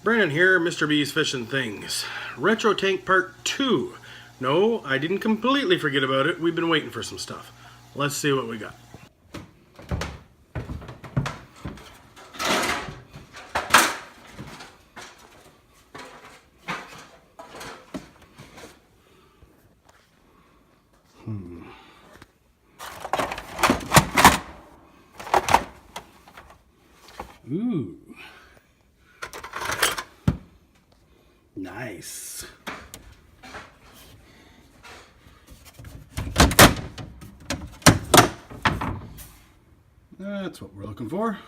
Brandon here, Mr. B's Fishing Things. Retro Tank Part 2. No, I didn't completely forget about it. We've been waiting for some stuff. Let's see what we got. Ooh. Nice. That's what we're looking for.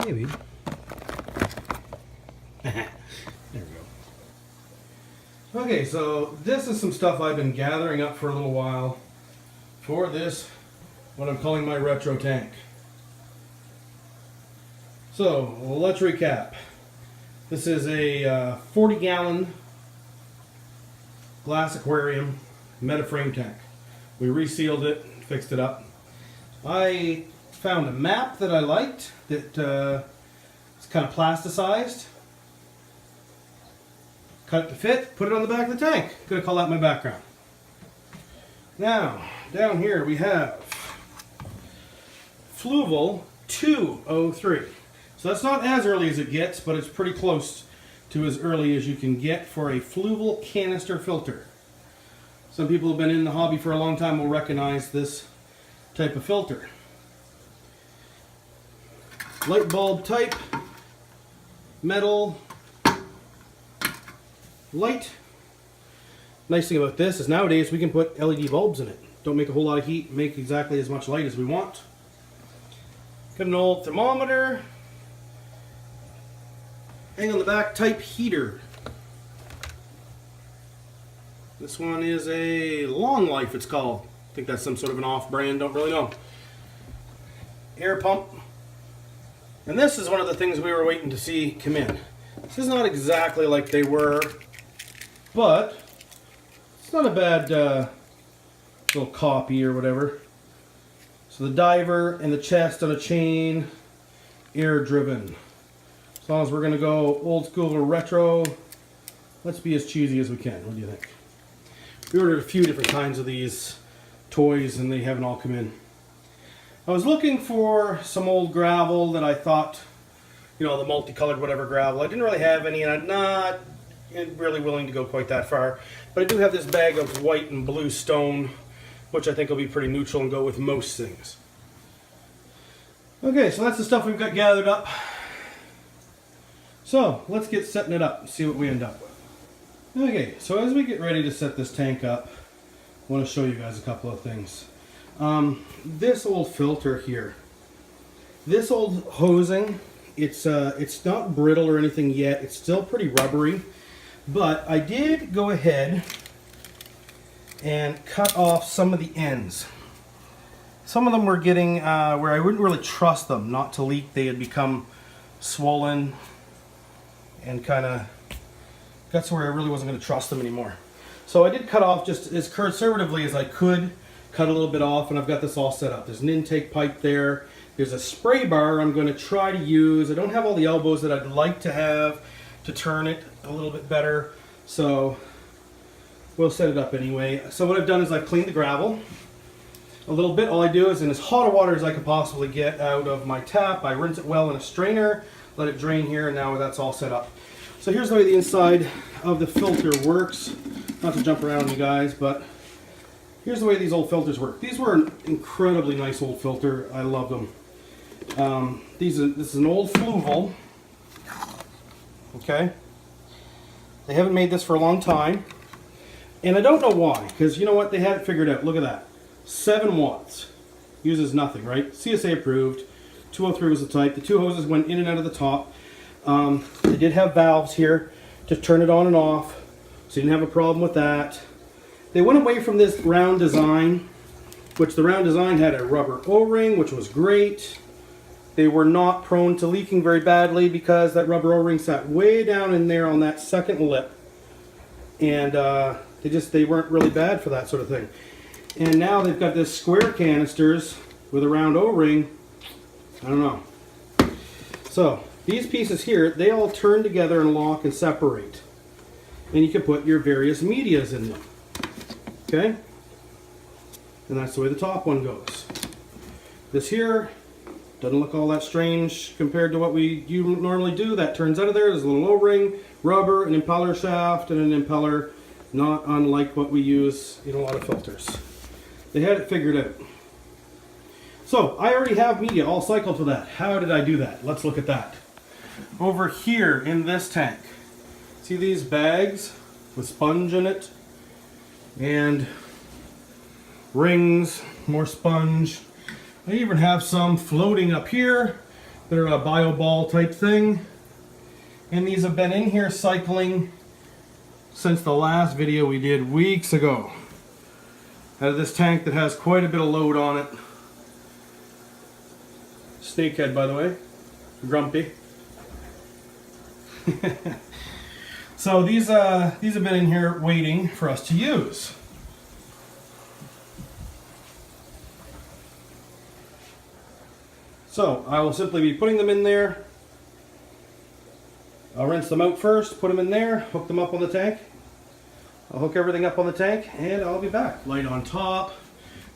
Maybe. There we go. Okay, so this is some stuff I've been gathering up for a little while for this, what I'm calling my retro tank. So, let's recap. This is a 40-gallon glass aquarium Metaframe tank. We resealed it, fixed it up. I found a map that I liked that is kind of plasticized. Cut it to fit, put it on the back of the tank. Gonna call that my background. Now, down here we have Fluval 203. So that's not as early as it gets, but it's pretty close to as early as you can get for a Fluval canister filter. Some people who've been in the hobby for a long time will recognize this type of filter. Light bulb type, metal, light. Nice thing about this is nowadays we can put LED bulbs in it. Don't make a whole lot of heat, make exactly as much light as we want. Got an old thermometer. Hang on the back type heater. This one is a Long Life, it's called. I think that's some sort of an off-brand, don't really know. Air pump. And this is one of the things we were waiting to see come in. This is not exactly like they were, but it's not a bad little copy or whatever. So the diver and the chest on a chain, air driven. As long as we're going to go old school or retro, let's be as cheesy as we can. What do you think? We ordered a few different kinds of these toys and they haven't all come in. I was looking for some old gravel that I thought, you know, the multicolored whatever gravel. I didn't really have any and I'm not really willing to go quite that far. But I do have this bag of white and blue stone, which I think will be pretty neutral and go with most things. Okay, so that's the stuff we've got gathered up. So, let's get setting it up and see what we end up with. Okay, so as we get ready to set this tank up, I want to show you guys a couple of things. This old filter here, this old hosing, it's not brittle or anything yet. It's still pretty rubbery, but I did go ahead and cut off some of the ends. Some of them were getting where I wouldn't really trust them not to leak. They had become swollen and kind of that's where I really wasn't going to trust them anymore. So I did cut off just as conservatively as I could, cut a little bit off, and I've got this all set up. There's an intake pipe there. There's a spray bar I'm going to try to use. I don't have all the elbows that I'd like to have to turn it a little bit better, so we'll set it up anyway. So what I've done is I've cleaned the gravel a little bit. All I do is in as hot a water as I can possibly get out of my tap, I rinse it well in a strainer, let it drain here, and now that's all set up. So here's the way the inside of the filter works. Not to jump around you guys, but here's the way these old filters work. These were an incredibly nice old filter. I love them. This is an old Fluval. Okay? They haven't made this for a long time. And I don't know why, because you know what? They had it figured out. Look at that. 7 watts. Uses nothing, right? CSA approved. 203 was the type. The 2 hoses went in and out of the top. They did have valves here to turn it on and off, so you didn't have a problem with that. They went away from this round design, which the round design had a rubber O-ring, which was great. They were not prone to leaking very badly because that rubber O-ring sat way down in there on that second lip. And they weren't really bad for that sort of thing. And now they've got this square canisters with a round O-ring. I don't know. So these pieces here, they all turn together and lock and separate. And you can put your various medias in them. Okay? And that's the way the top one goes. This here doesn't look all that strange compared to what you normally do. That turns out of there. There's a little O-ring, rubber, an impeller shaft, and an impeller, not unlike what we use in a lot of filters. They had it figured out. So I already have media all cycled for that. How did I do that? Let's look at that. Over here in this tank, see these bags with sponge in it and rings, more sponge. I even have some floating up here. They're a bio ball type thing. And these have been in here cycling since the last video we did weeks ago. Out of this tank that has quite a bit of load on it. Snakehead, by the way. Grumpy. So these have been in here waiting for us to use. So I will simply be putting them in there. I'll rinse them out first, put them in there, hook them up on the tank. I'll hook everything up on the tank and I'll be back. Light on top.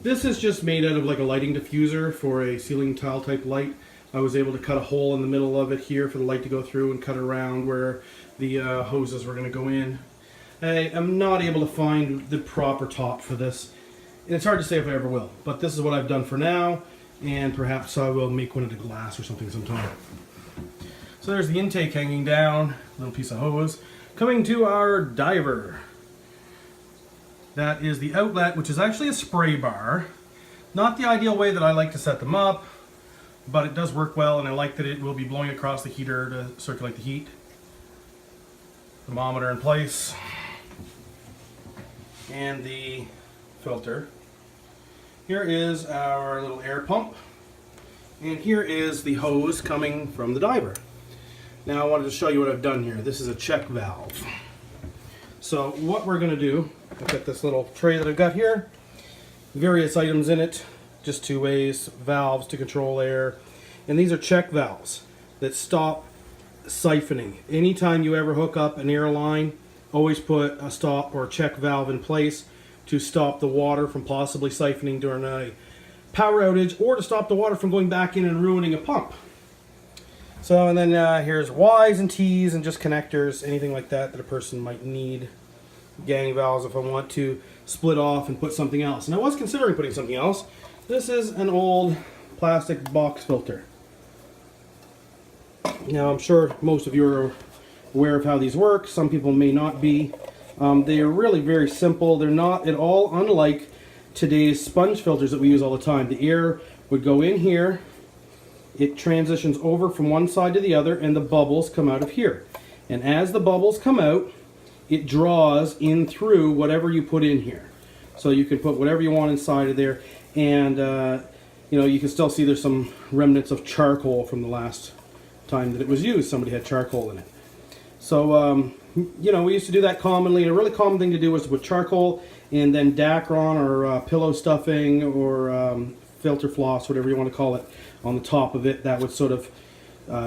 This is just made out of like a lighting diffuser for a ceiling tile type light. I was able to cut a hole in the middle of it here for the light to go through and cut around where the hoses were going to go in. I am not able to find the proper top for this. And it's hard to say if I ever will, but this is what I've done for now, and perhaps I will make one into glass or something sometime. So there's the intake hanging down, little piece of hose. Coming to our diver. That is the outlet, which is actually a spray bar. Not the ideal way that I like to set them up, but it does work well, and I like that it will be blowing across the heater to circulate the heat. Thermometer in place. And the filter. Here is our little air pump. And here is the hose coming from the diver. Now I wanted to show you what I've done here. This is a check valve. So what we're going to do, I've got this little tray that I've got here. Various items in it. Just 2 ways, valves to control air. And these are check valves that stop siphoning. Anytime you ever hook up an air line, always put a stop or check valve in place to stop the water from possibly siphoning during a power outage, or to stop the water from going back in and ruining a pump. So, and then here's Y's and T's and just connectors, anything like that that a person might need. Gang valves if I want to split off and put something else. And I was considering putting something else. This is an old plastic box filter. Now I'm sure most of you are aware of how these work. Some people may not be. They are really very simple. They're not at all unlike today's sponge filters that we use all the time. The air would go in here, it transitions over from one side to the other, and the bubbles come out of here. And as the bubbles come out, it draws in through whatever you put in here. So you can put whatever you want inside of there, and you know, you can still see there's some remnants of charcoal from the last time that it was used. Somebody had charcoal in it. So you know, we used to do that commonly, and a really common thing to do was to put charcoal and then Dacron or pillow stuffing or filter floss, whatever you want to call it, on the top of it. That would sort of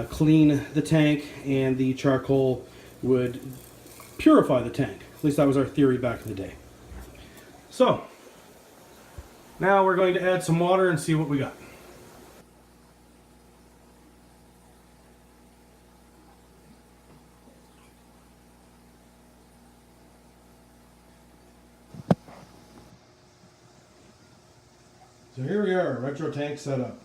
clean the tank, and the charcoal would purify the tank. At least that was our theory back in the day. So now we're going to add some water and see what we got. So here we are, retro tank setup.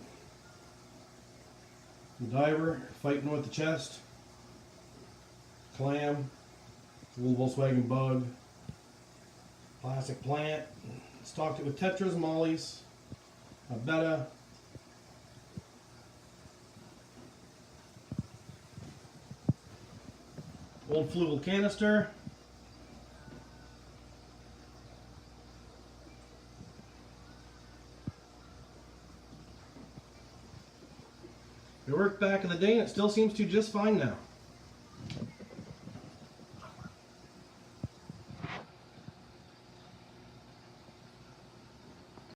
The diver fighting with the chest. clam, little Volkswagen Bug, plastic plant. Stocked it with Tetras, Mollies, a Betta. Old Fluval canister. It worked back in the day and it still seems to just fine now.